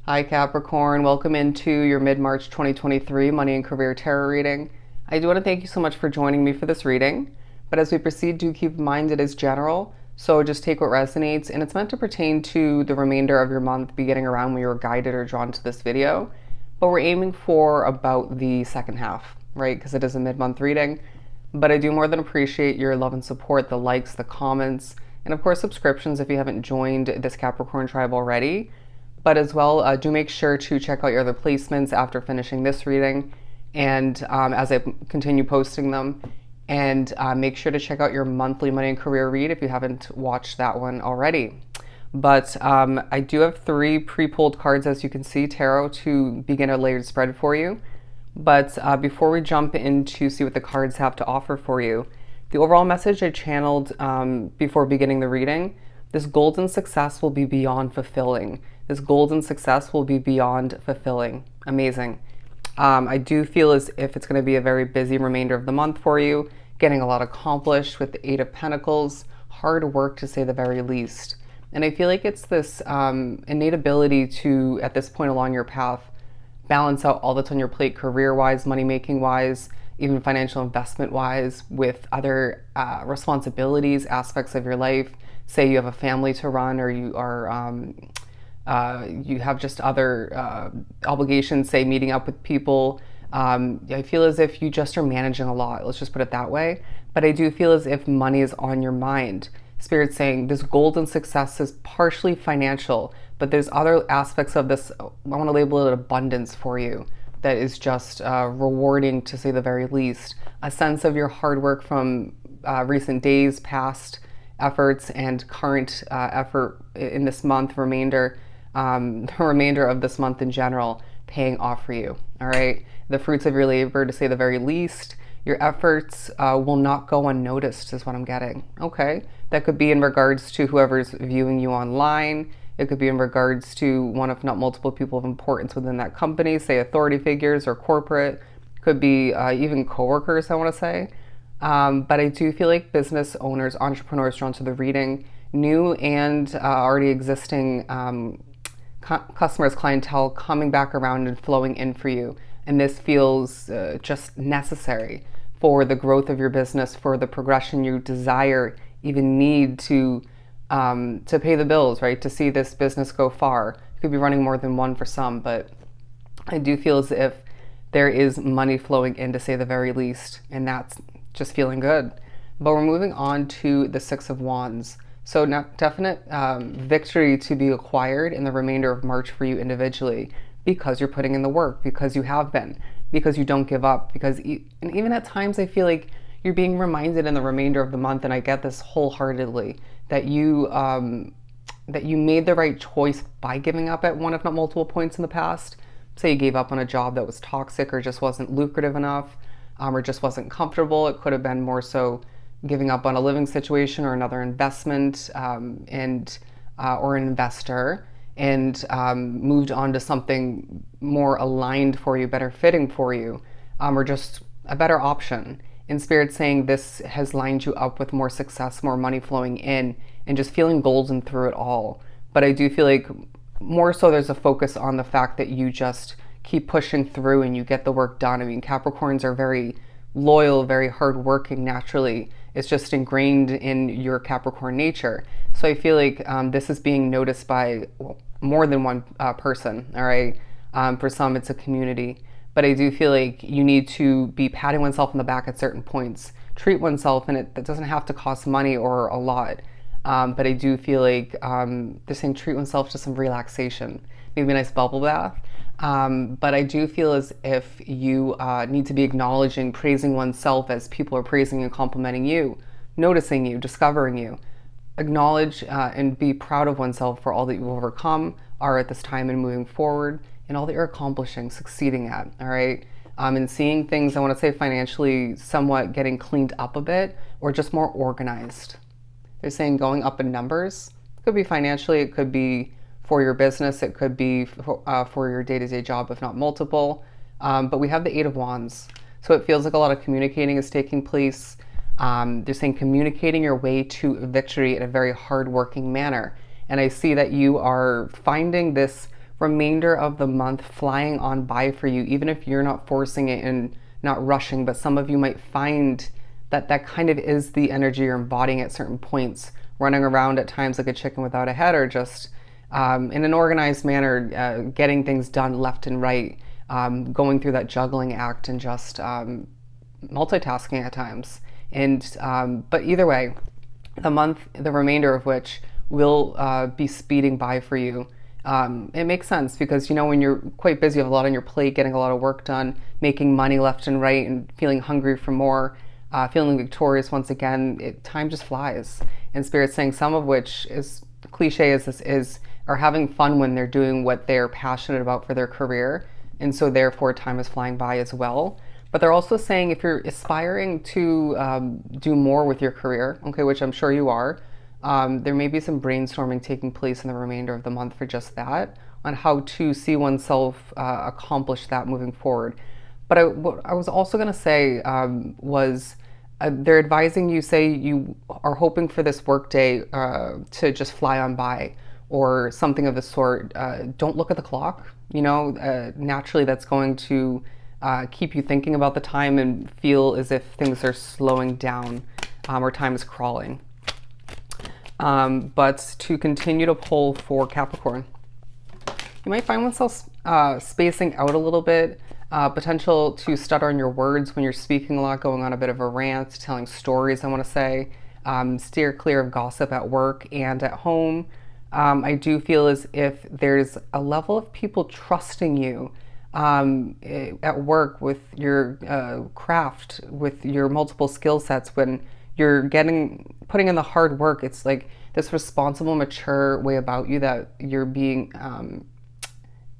Hi Capricorn, welcome into your mid-March 2023 Money and Career Tarot reading. I do want to thank you so much for joining me for this reading, but as we proceed, do keep in mind it is general, so just take what resonates, and it's meant to pertain to the remainder of your month beginning around when you were guided or drawn to this video, but we're aiming for about the second half, right, because it is a mid-month reading. But I do more than appreciate your love and support, the likes, the comments, and of course subscriptions if you haven't joined this Capricorn tribe already. But as well, do make sure to check out your other placements after finishing this reading and as I continue posting them. And make sure to check out your monthly money and career read if you haven't watched that one already. But I do have 3 pre-pulled cards, as you can see, tarot, to begin a layered spread for you. But before we jump in to see what the cards have to offer for you, the overall message I channeled before beginning the reading: this golden success will be beyond fulfilling. This golden success will be beyond fulfilling. Amazing. I do feel as if it's going to be a very busy remainder of the month for you, getting a lot accomplished with the 8 of Pentacles, hard work to say the very least. And I feel like it's this innate ability to, at this point along your path, balance out all that's on your plate career-wise, money-making-wise, even financial investment-wise, with other responsibilities, aspects of your life. Say you have a family to run, or you are you have just other obligations, say meeting up with people. I feel as if you just are managing a lot, let's just put it that way. But I do feel as if money is on your mind. Spirit's saying this golden success is partially financial, but there's other aspects of this, I want to label it abundance for you, that is just rewarding to say the very least. A sense of your hard work from recent days, past efforts, and current effort in this month, the remainder of this month in general, paying off for you. All right, the fruits of your labor, to say the very least. Your efforts will not go unnoticed, is what I'm getting. Okay, that could be in regards to whoever's viewing you online. It could be in regards to one, if not multiple, people of importance within that company, say authority figures or corporate. Could be even coworkers, I want to say. But I do feel like business owners, entrepreneurs drawn to the reading, new and already existing customers, clientele coming back around and flowing in for you. And this feels just necessary for the growth of your business, for the progression you desire, even need to pay the bills, right? To see this business go far. You could be running more than one for some, but I do feel as if there is money flowing in, to say the very least, and that's just feeling good. But we're moving on to the 6 of Wands. So definite victory to be acquired in the remainder of March for you individually, because you're putting in the work, because you have been, because you don't give up, and even at times I feel like you're being reminded in the remainder of the month, and I get this wholeheartedly, that you made the right choice by giving up at one, if not multiple points in the past. Say you gave up on a job that was toxic or just wasn't lucrative enough, or just wasn't comfortable. It could have been more so giving up on a living situation or another investment, or an investor, and moved on to something more aligned for you, better fitting for you, or just a better option. In Spirit saying this has lined you up with more success, more money flowing in, and just feeling golden through it all. But I do feel like more so there's a focus on the fact that you just keep pushing through and you get the work done. I mean, Capricorns are very loyal, very hardworking naturally. It's just ingrained in your Capricorn nature. So I feel like this is being noticed by more than one person, all right? For some, it's a community. But I do feel like you need to be patting oneself on the back at certain points. Treat oneself, and it doesn't have to cost money or a lot. But I do feel like they're saying treat oneself to some relaxation. Maybe a nice bubble bath. But I do feel as if you need to be acknowledging, praising oneself as people are praising and complimenting you, noticing you, discovering you. Acknowledge and be proud of oneself for all that you've overcome, are at this time and moving forward, and all that you're accomplishing, succeeding at, all right? And seeing things, I want to say financially, somewhat getting cleaned up a bit, or just more organized. They're saying going up in numbers. It could be financially, it could be for your business, it could be for your day-to-day job, if not multiple. But we have the 8 of Wands. So it feels like a lot of communicating is taking place. They're saying communicating your way to victory in a very hardworking manner. And I see that you are finding this remainder of the month flying on by for you, even if you're not forcing it and not rushing. But some of you might find that that kind of is the energy you're embodying at certain points, running around at times like a chicken without a head, or just in an organized manner, getting things done left and right, going through that juggling act and just multitasking at times. And but either way, the month, the remainder of which will be speeding by for you. It makes sense because, you know, when you're quite busy, you have a lot on your plate, getting a lot of work done, making money left and right, and feeling hungry for more, feeling victorious once again, time just flies. And Spirit's saying, some of which, is cliche as this is, are having fun when they're doing what they're passionate about for their career. And so therefore time is flying by as well. But they're also saying if you're aspiring to do more with your career, okay, which I'm sure you are, there may be some brainstorming taking place in the remainder of the month for just that, on how to see oneself accomplish that moving forward. But what I was also going to say was they're advising you, say you are hoping for this workday to just fly on by or something of the sort. Don't look at the clock. You know, naturally that's going to keep you thinking about the time and feel as if things are slowing down or time is crawling. But to continue to pull for Capricorn, you might find oneself spacing out a little bit, potential to stutter on your words when you're speaking a lot, going on a bit of a rant, telling stories, I want to say. Steer clear of gossip at work and at home. I do feel as if there's a level of people trusting you at work with your craft, with your multiple skill sets. When you're putting in the hard work, it's like this responsible, mature way about you that you're being,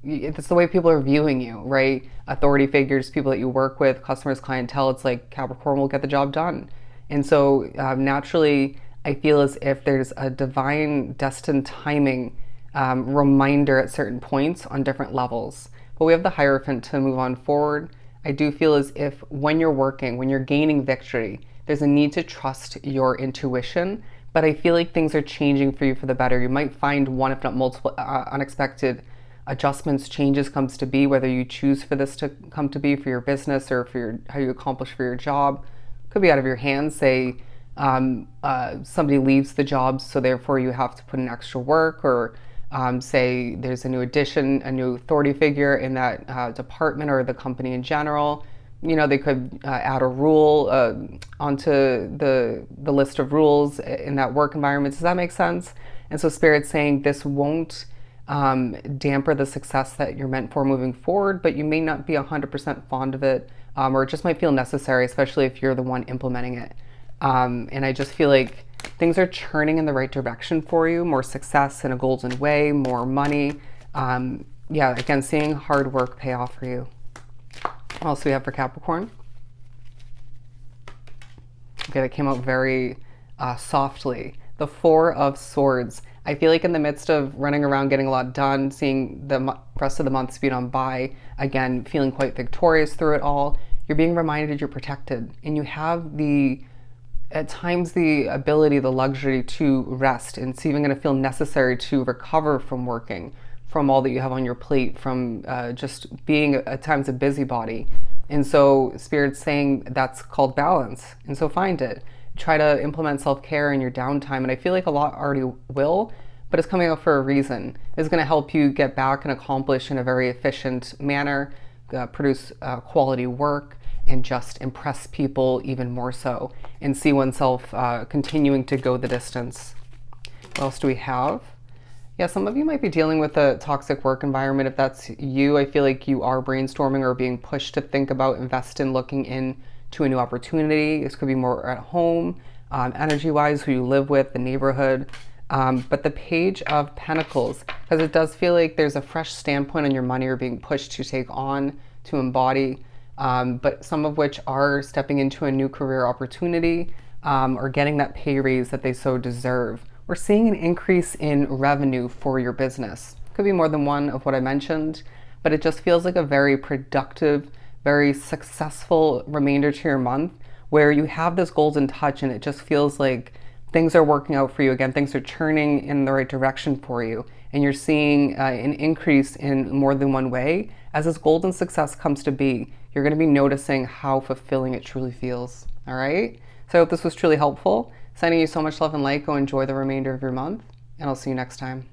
it's the way people are viewing you, right? Authority figures, people that you work with, customers, clientele, it's like Capricorn will get the job done. And so naturally, I feel as if there's a divine destined timing reminder at certain points on different levels. But we have the Hierophant to move on forward. I do feel as if when you're working, when you're gaining victory, there's a need to trust your intuition. But I feel like things are changing for you for the better. You might find one, if not multiple, unexpected adjustments, changes comes to be, whether you choose for this to come to be for your business or for how you accomplish for your job. Could be out of your hands. Say somebody leaves the job, so therefore you have to put in extra work, or say there's a new addition, a new authority figure in that department or the company in general. You know, they could add a rule onto the list of rules in that work environment. Does that make sense? And so Spirit's saying this won't damper the success that you're meant for moving forward, but you may not be 100% fond of it, or it just might feel necessary, especially if you're the one implementing it. And I just feel like things are churning in the right direction for you, more success in a golden way, more money. Yeah, again, seeing hard work pay off for you. What else do we have for Capricorn? Okay, that came out very softly. The Four of Swords. I feel like in the midst of running around, getting a lot done, seeing the rest of the month speed on by, again, feeling quite victorious through it all, you're being reminded you're protected. And you have at times the ability, the luxury to rest. And it's even going to feel necessary to recover from working, from all that you have on your plate, from just being at times a busybody. And so Spirit's saying that's called balance. And so find it. Try to implement self-care in your downtime. And I feel like a lot already will, but it's coming out for a reason. It's going to help you get back and accomplish in a very efficient manner, produce quality work, and just impress people even more so, and see oneself continuing to go the distance. What else do we have? Yeah, some of you might be dealing with a toxic work environment. If that's you, I feel like you are brainstorming or being pushed to think about, invest in, looking into a new opportunity. This could be more at home, energy-wise, who you live with, the neighborhood. But the Page of Pentacles, because it does feel like there's a fresh standpoint on your money you're being pushed to take on, to embody, but some of which are stepping into a new career opportunity or getting that pay raise that they so deserve. We're seeing an increase in revenue for your business. Could be more than one of what I mentioned, but it just feels like a very productive, very successful remainder to your month where you have this golden touch and it just feels like things are working out for you. Again, things are churning in the right direction for you and you're seeing an increase in more than one way, as this golden success comes to be, you're going to be noticing how fulfilling it truly feels. All right? So I hope this was truly helpful. Sending you so much love and light. Go enjoy the remainder of your month, and I'll see you next time.